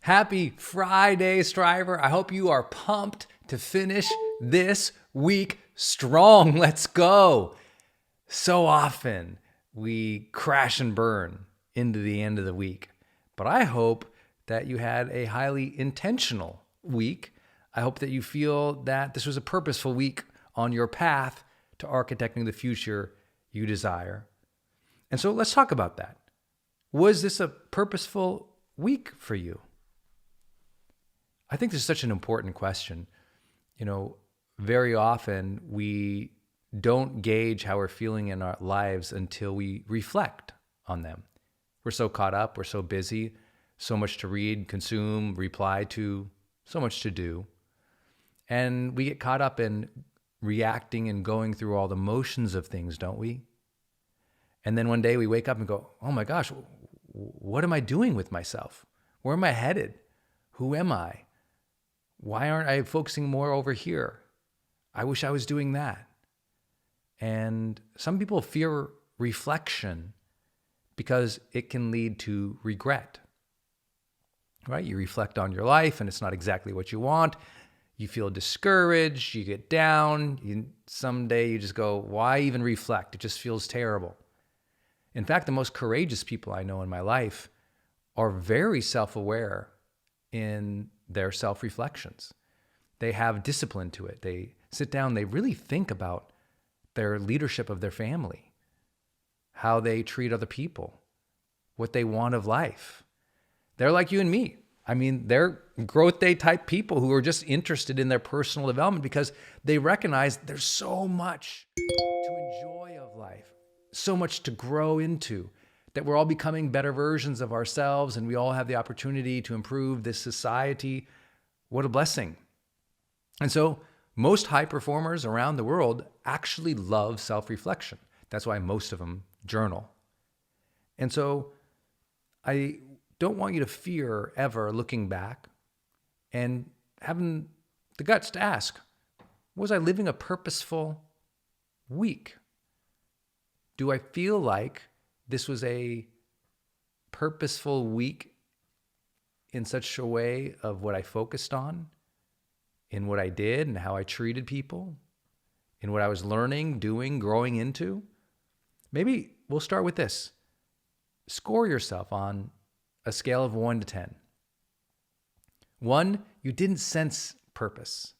Happy Friday, Striver. I hope you are pumped to finish this week strong. Let's go. So often we crash and burn into the end of the week, but I hope that you had a highly intentional week. I hope that you feel that this was a purposeful week on your path to architecting the future you desire. And so let's talk about that. Was this a purposeful week for you? I think this is such an important question. Very often we don't gauge how we're feeling in our lives until we reflect on them. We're so caught up, we're so busy, so much to read, consume, reply to, so much to do. And we get caught up in reacting and going through all the motions of things, don't we? And then one day we wake up and go, oh my gosh, what am I doing with myself? Where am I headed? Who am I? Why aren't I focusing more over here? I wish I was doing that. And some people fear reflection because it can lead to regret, right? You reflect on your life and it's not exactly what you want. You feel discouraged, you get down. Someday you just go, why even reflect? It just feels terrible. In fact, the most courageous people I know in my life are very self-aware in their self-reflections. They have discipline to it. They sit down, they really think about their leadership of their family, how they treat other people, what they want of life. They're like you and me. I mean, they're GrowthDay type people who are just interested in their personal development because they recognize there's so much to enjoy of life, so much to grow into, that we're all becoming better versions of ourselves and we all have the opportunity to improve this society. What a blessing. And so most high performers around the world actually love self-reflection. That's why most of them journal. And so I don't want you to fear ever looking back and having the guts to ask, was I living a purposeful week? Do I feel like this was a purposeful week in such a way of what I focused on, in what I did and how I treated people, in what I was learning, doing, growing into? Maybe we'll start with this. Score yourself on a scale of 1 to 10. 1, you didn't sense purpose.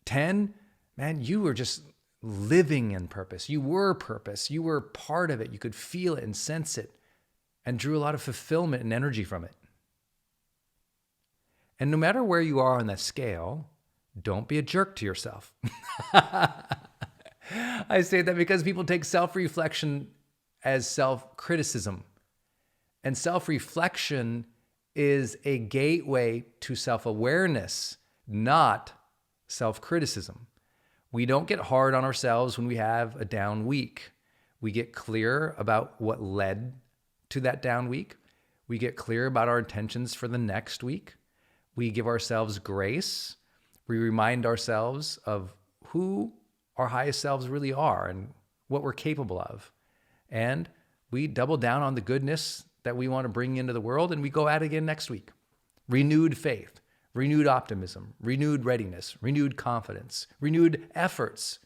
10, man, you were just living in purpose. You were purpose. You were part of it. You could feel it and sense it and drew a lot of fulfillment and energy from it. And no matter where you are on that scale, don't be a jerk to yourself. I say that because people take self-reflection as self-criticism. And self-reflection is a gateway to self-awareness, not self-criticism. We don't get hard on ourselves when we have a down week. We get clear about what led to that down week. We get clear about our intentions for the next week. We give ourselves grace. We remind ourselves of who our highest selves really are and what we're capable of. And we double down on the goodness that we want to bring into the world, and we go at it again next week. Renewed faith, renewed optimism, renewed readiness, renewed confidence, renewed efforts,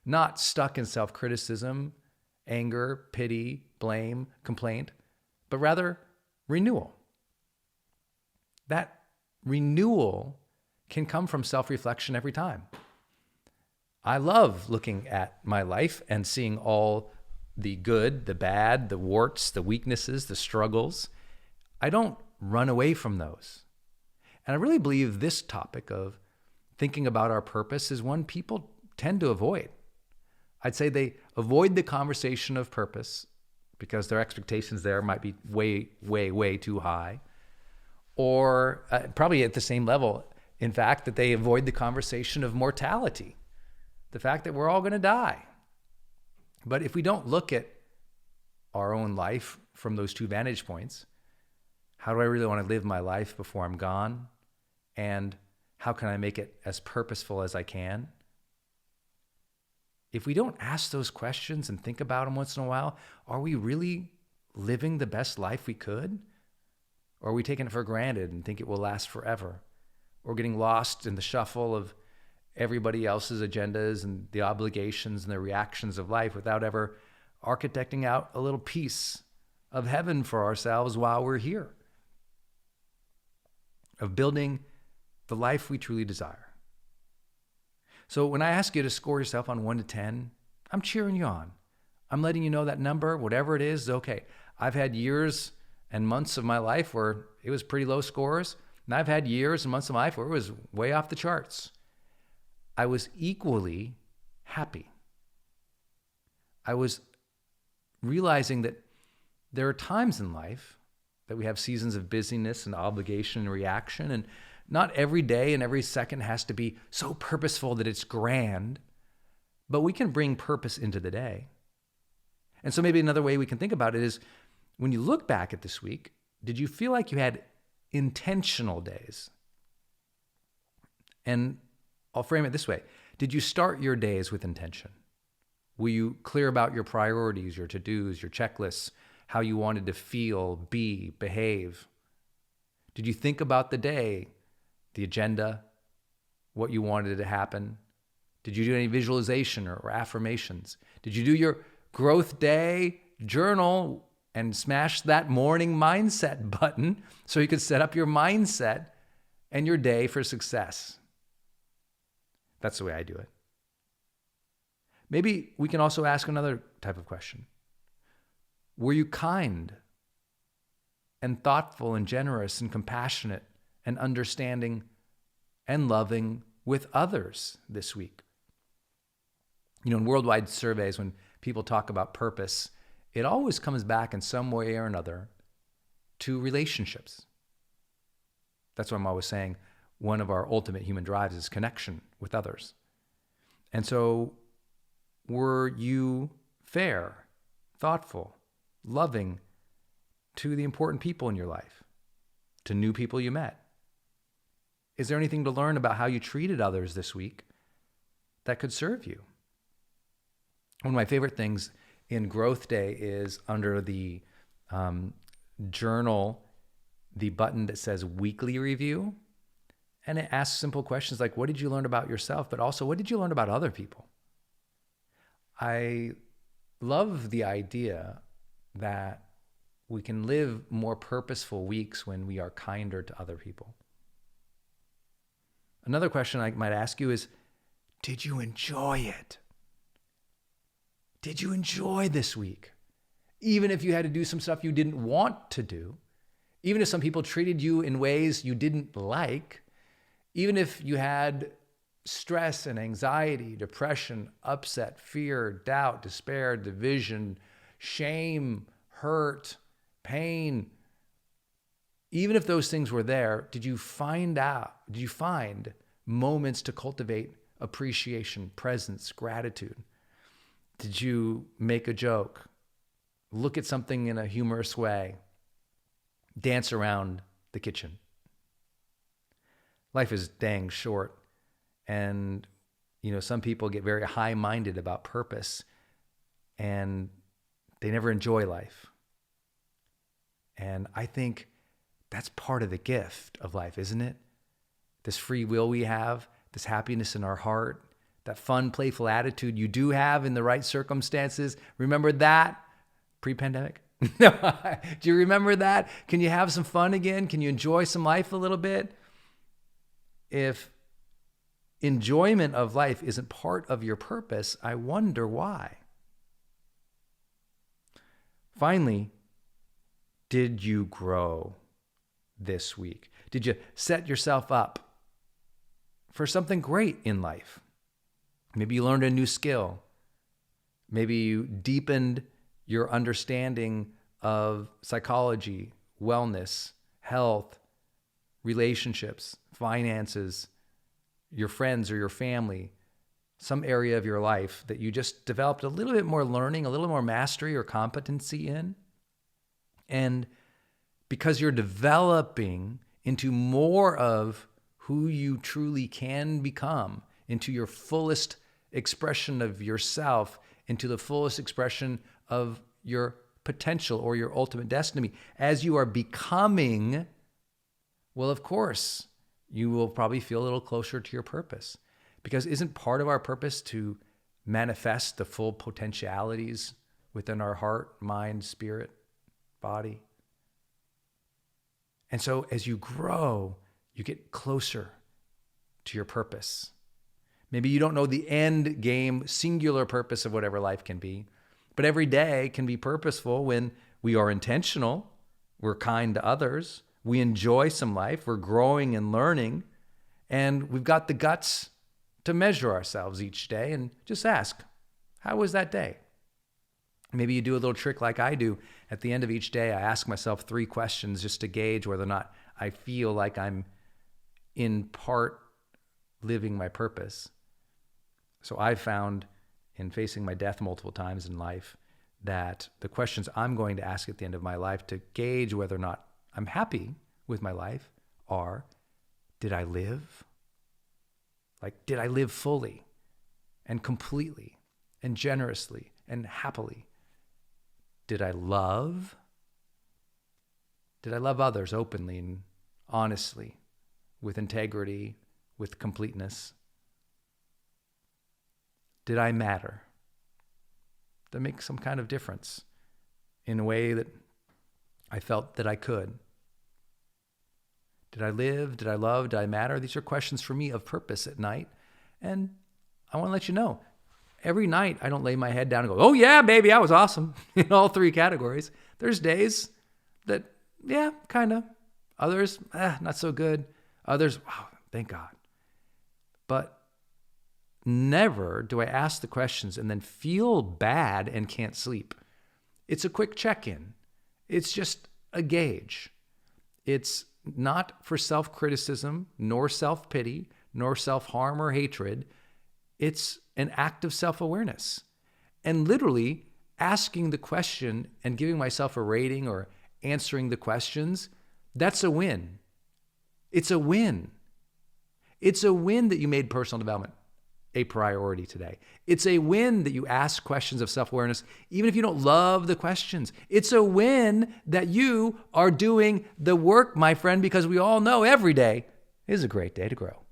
not stuck in self-criticism, anger, pity, blame, complaint, but rather renewal. That renewal can come from self-reflection every time. I love looking at my life and seeing all the good, the bad, the warts, the weaknesses, the struggles. I don't run away from those. And I really believe this topic of thinking about our purpose is one people tend to avoid. I'd say they avoid the conversation of purpose because their expectations there might be way, way, way too high. Or probably at the same level, in fact, that they avoid the conversation of mortality, the fact that we're all going to die. But if we don't look at our own life from those two vantage points, how do I really want to live my life before I'm gone? And how can I make it as purposeful as I can? If we don't ask those questions and think about them once in a while, are we really living the best life we could? Or are we taking it for granted and think it will last forever? Or getting lost in the shuffle of everybody else's agendas and the obligations and the reactions of life without ever architecting out a little piece of heaven for ourselves while we're here, of building the life we truly desire. So when I ask you to score yourself on 1 to 10, I'm cheering you on. I'm letting you know that number, whatever it is okay. I've had years and months of my life where it was pretty low scores, and I've had years and months of my life where it was way off the charts. I was equally happy. I was realizing that there are times in life that we have seasons of busyness and obligation and reaction, and not every day and every second has to be so purposeful that it's grand, but we can bring purpose into the day. And so maybe another way we can think about it is, when you look back at this week, did you feel like you had intentional days? And I'll frame it this way. Did you start your days with intention? Were you clear about your priorities, your to-dos, your checklists, how you wanted to feel, be, behave? Did you think about the day, the agenda, what you wanted to happen? Did you do any visualization or affirmations? Did you do your GrowthDay journal and smash that morning mindset button so you could set up your mindset and your day for success? That's the way I do it. Maybe we can also ask another type of question. Were you kind and thoughtful and generous and compassionate and understanding and loving with others this week? You know, in worldwide surveys, when people talk about purpose, it always comes back in some way or another to relationships. That's why I'm always saying one of our ultimate human drives is connection with others. And so, were you fair, thoughtful, loving to the important people in your life, to new people you met? Is there anything to learn about how you treated others this week that could serve you? One of my favorite things in GrowthDay is under the journal, the button that says weekly review. And it asks simple questions like, what did you learn about yourself? But also, what did you learn about other people? I love the idea that we can live more purposeful weeks when we are kinder to other people. Another question I might ask you is, did you enjoy it? Did you enjoy this week? Even if you had to do some stuff you didn't want to do, even if some people treated you in ways you didn't like, even if you had stress and anxiety, depression, upset, fear, doubt, despair, division, shame, hurt, pain, even if those things were there, did you find moments to cultivate appreciation, presence, gratitude? Did you make a joke, look at something in a humorous way, dance around the kitchen? Life is dang short. And, some people get very high-minded about purpose and they never enjoy life. And I think that's part of the gift of life, isn't it? This free will we have, this happiness in our heart, that fun, playful attitude you do have in the right circumstances. Remember that pre-pandemic? Do you remember that? Can you have some fun again? Can you enjoy some life a little bit? If enjoyment of life isn't part of your purpose, I wonder why. Finally, did you grow this week? Did you set yourself up for something great in life? Maybe you learned a new skill. Maybe you deepened your understanding of psychology, wellness, health, relationships, finances, your friends or your family, some area of your life that you just developed a little bit more learning, a little more mastery or competency in. And because you're developing into more of who you truly can become, into your fullest expression of yourself, into the fullest expression of your potential or your ultimate destiny, as you are becoming Well, of course, you will probably feel a little closer to your purpose, because isn't part of our purpose to manifest the full potentialities within our heart, mind, spirit, body? And so as you grow, you get closer to your purpose. Maybe you don't know the end game, singular purpose of whatever life can be, but every day can be purposeful when we are intentional, we're kind to others, we enjoy some life, we're growing and learning, and we've got the guts to measure ourselves each day and just ask, how was that day? Maybe you do a little trick like I do. At the end of each day, I ask myself 3 questions just to gauge whether or not I feel like I'm in part living my purpose. So I've found in facing my death multiple times in life that the questions I'm going to ask at the end of my life to gauge whether or not I'm happy with my life are, did I live? Like, did I live fully and completely and generously and happily? Did I love? Did I love others openly and honestly, with integrity, with completeness? Did I matter? Did I make some kind of difference in a way that I felt that I could? Did I live? Did I love? Did I matter? These are questions for me of purpose at night. And I want to let you know, every night I don't lay my head down and go, oh yeah, baby, I was awesome in all 3 categories. There's days that, yeah, kind of. Others, not so good. Others, wow, thank God. But never do I ask the questions and then feel bad and can't sleep. It's a quick check-in. It's just a gauge. It's not for self-criticism, nor self-pity, nor self-harm or hatred. It's an act of self-awareness. And literally asking the question and giving myself a rating or answering the questions, that's a win. It's a win. It's a win that you made personal development a priority today. It's a win that you ask questions of self-awareness, even if you don't love the questions. It's a win that you are doing the work, my friend, because we all know every day is a great day to grow.